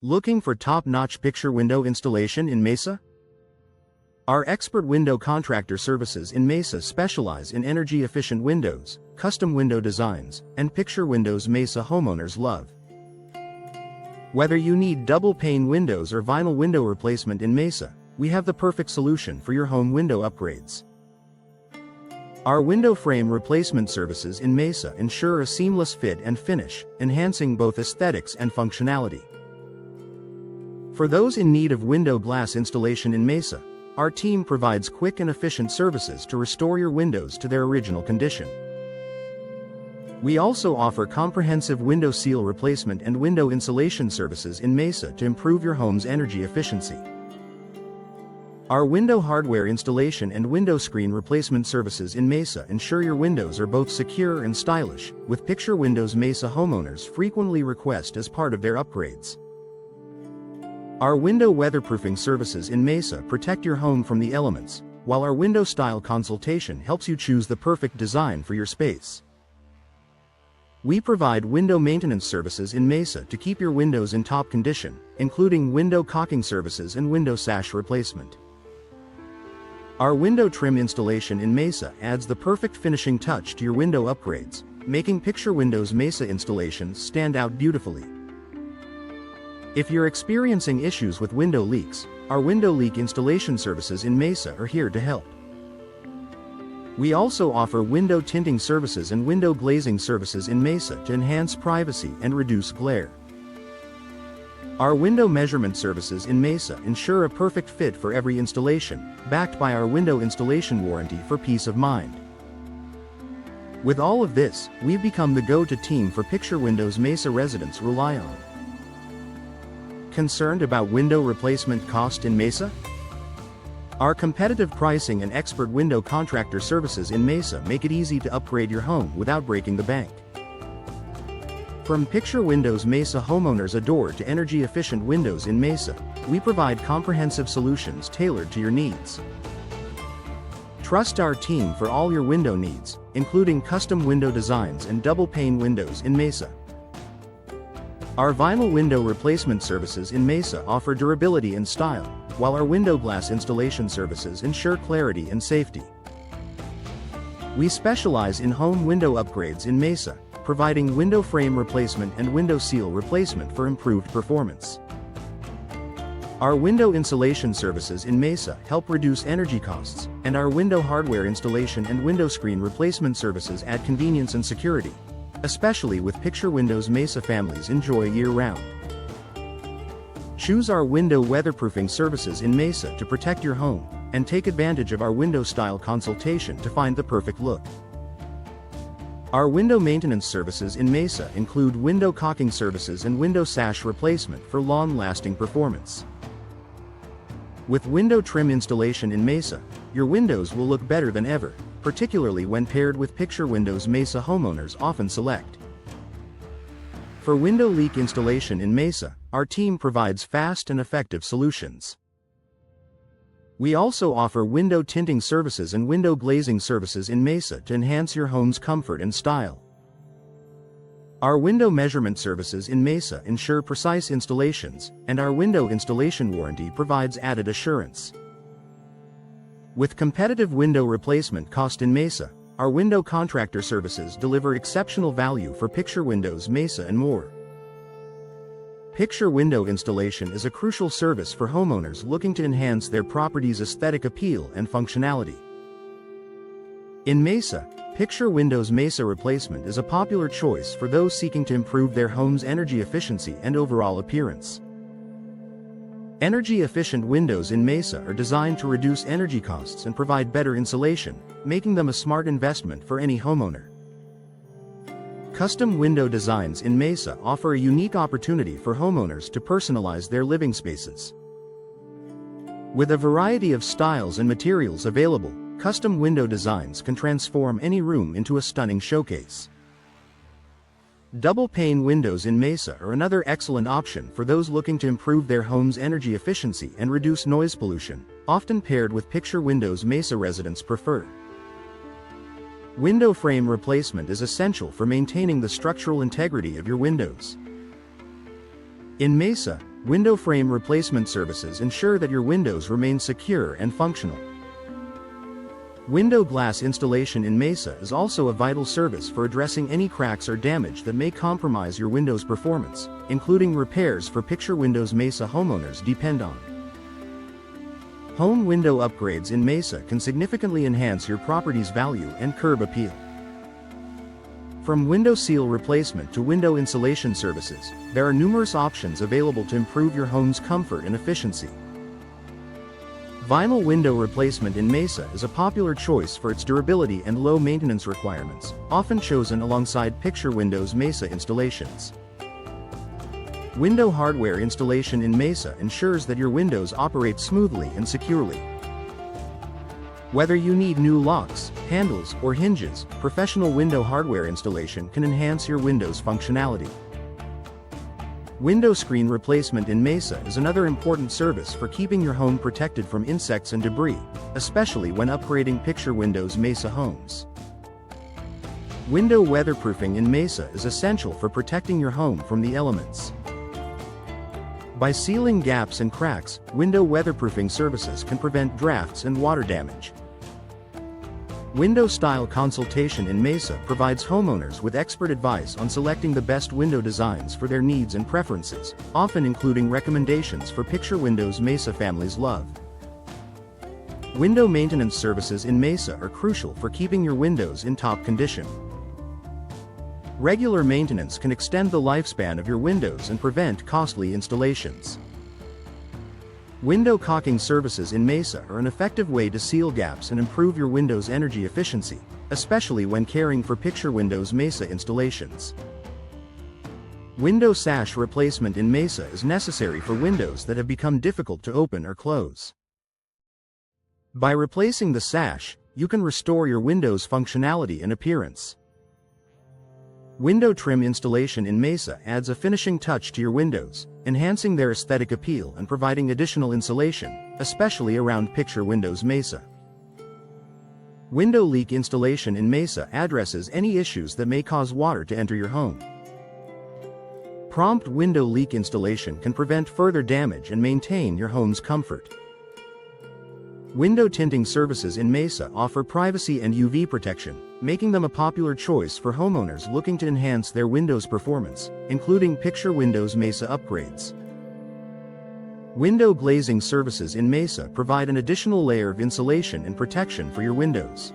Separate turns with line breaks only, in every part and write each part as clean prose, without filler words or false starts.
Looking for top-notch picture window installation in Mesa? Our expert window contractor services in Mesa specialize in energy-efficient windows, custom window designs, and picture windows Mesa homeowners love. Whether you need double-pane windows or vinyl window replacement in Mesa, we have the perfect solution for your home window upgrades. Our window frame replacement services in Mesa ensure a seamless fit and finish, enhancing both aesthetics and functionality. For those in need of window glass installation in Mesa, our team provides quick and efficient services to restore your windows to their original condition. We also offer comprehensive window seal replacement and window insulation services in Mesa to improve your home's energy efficiency. Our window hardware installation and window screen replacement services in Mesa ensure your windows are both secure and stylish, with picture windows Mesa homeowners frequently request as part of their upgrades. Our window weatherproofing services in Mesa protect your home from the elements, while our window style consultation helps you choose the perfect design for your space. We provide window maintenance services in Mesa to keep your windows in top condition, including window caulking services and window sash replacement. Our window trim installation in Mesa adds the perfect finishing touch to your window upgrades, making picture windows Mesa installations stand out beautifully. If you're experiencing issues with window leaks, our window leak installation services in Mesa are here to help. We also offer window tinting services and window glazing services in Mesa to enhance privacy and reduce glare. Our window measurement services in Mesa ensure a perfect fit for every installation, backed by our window installation warranty for peace of mind. With all of this, we've become the go-to team for picture windows Mesa residents rely on. Concerned about window replacement cost in Mesa? Our competitive pricing and expert window contractor services in Mesa make it easy to upgrade your home without breaking the bank. From picture windows Mesa homeowners adore to energy-efficient windows in Mesa, we provide comprehensive solutions tailored to your needs. Trust our team for all your window needs, including custom window designs and double-pane windows in Mesa. Our vinyl window replacement services in Mesa offer durability and style, while our window glass installation services ensure clarity and safety. We specialize in home window upgrades in Mesa, providing window frame replacement and window seal replacement for improved performance. Our window insulation services in Mesa help reduce energy costs, and our window hardware installation and window screen replacement services add convenience and security, especially with picture windows Mesa families enjoy year-round. Choose our window weatherproofing services in Mesa to protect your home, and take advantage of our window style consultation to find the perfect look. Our window maintenance services in Mesa include window caulking services and window sash replacement for long-lasting performance. With window trim installation in Mesa, your windows will look better than ever, particularly when paired with picture windows Mesa homeowners often select. For window leak installation in Mesa, our team provides fast and effective solutions. We also offer window tinting services and window glazing services in Mesa to enhance your home's comfort and style. Our window measurement services in Mesa ensure precise installations, and our window installation warranty provides added assurance. With competitive window replacement cost in Mesa, our window contractor services deliver exceptional value for picture windows Mesa and more. Picture window installation is a crucial service for homeowners looking to enhance their property's aesthetic appeal and functionality. In Mesa, picture windows Mesa replacement is a popular choice for those seeking to improve their home's energy efficiency and overall appearance. Energy-efficient windows in Mesa are designed to reduce energy costs and provide better insulation, making them a smart investment for any homeowner. Custom window designs in Mesa offer a unique opportunity for homeowners to personalize their living spaces. With a variety of styles and materials available, custom window designs can transform any room into a stunning showcase. Double-pane windows in Mesa are another excellent option for those looking to improve their home's energy efficiency and reduce noise pollution, often paired with picture windows Mesa residents prefer. Window frame replacement is essential for maintaining the structural integrity of your windows. In Mesa, Window frame replacement services ensure that your windows remain secure and functional. Window glass installation in Mesa is also a vital service for addressing any cracks or damage that may compromise your window's performance, including repairs for picture windows Mesa homeowners depend on. Home window upgrades in Mesa can significantly enhance your property's value and curb appeal. From window seal replacement to window insulation services, there are numerous options available to improve your home's comfort and efficiency. Vinyl window replacement in Mesa is a popular choice for its durability and low maintenance requirements, often chosen alongside picture windows Mesa installations. Window hardware installation in Mesa ensures that your windows operate smoothly and securely. Whether you need new locks, handles, or hinges, professional window hardware installation can enhance your window's functionality. Window screen replacement in Mesa is another important service for keeping your home protected from insects and debris, especially when upgrading picture windows Mesa homes. Window weatherproofing in Mesa is essential for protecting your home from the elements. By sealing gaps and cracks, window weatherproofing services can prevent drafts and water damage. Window style consultation in Mesa provides homeowners with expert advice on selecting the best window designs for their needs and preferences, often including recommendations for picture windows Mesa families love. Window maintenance services in Mesa are crucial for keeping your windows in top condition. Regular maintenance can extend the lifespan of your windows and prevent costly installations. Window caulking services in Mesa are an effective way to seal gaps and improve your window's energy efficiency, especially when caring for picture windows Mesa installations. Window sash replacement in Mesa is necessary for windows that have become difficult to open or close. By replacing the sash, you can restore your window's functionality and appearance. Window trim installation in Mesa adds a finishing touch to your windows, enhancing their aesthetic appeal and providing additional insulation, especially around picture windows Mesa. Window leak installation in Mesa addresses any issues that may cause water to enter your home. Prompt window leak installation can prevent further damage and maintain your home's comfort. Window tinting services in Mesa offer privacy and UV protection, making them a popular choice for homeowners looking to enhance their windows' performance, including picture windows Mesa upgrades. Window glazing services in Mesa provide an additional layer of insulation and protection for your windows.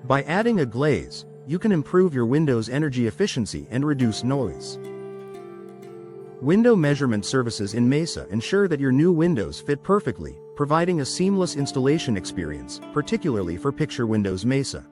By adding a glaze, you can improve your window's energy efficiency and reduce noise. Window measurement services in Mesa ensure that your new windows fit perfectly, providing a seamless installation experience, particularly for picture windows Mesa.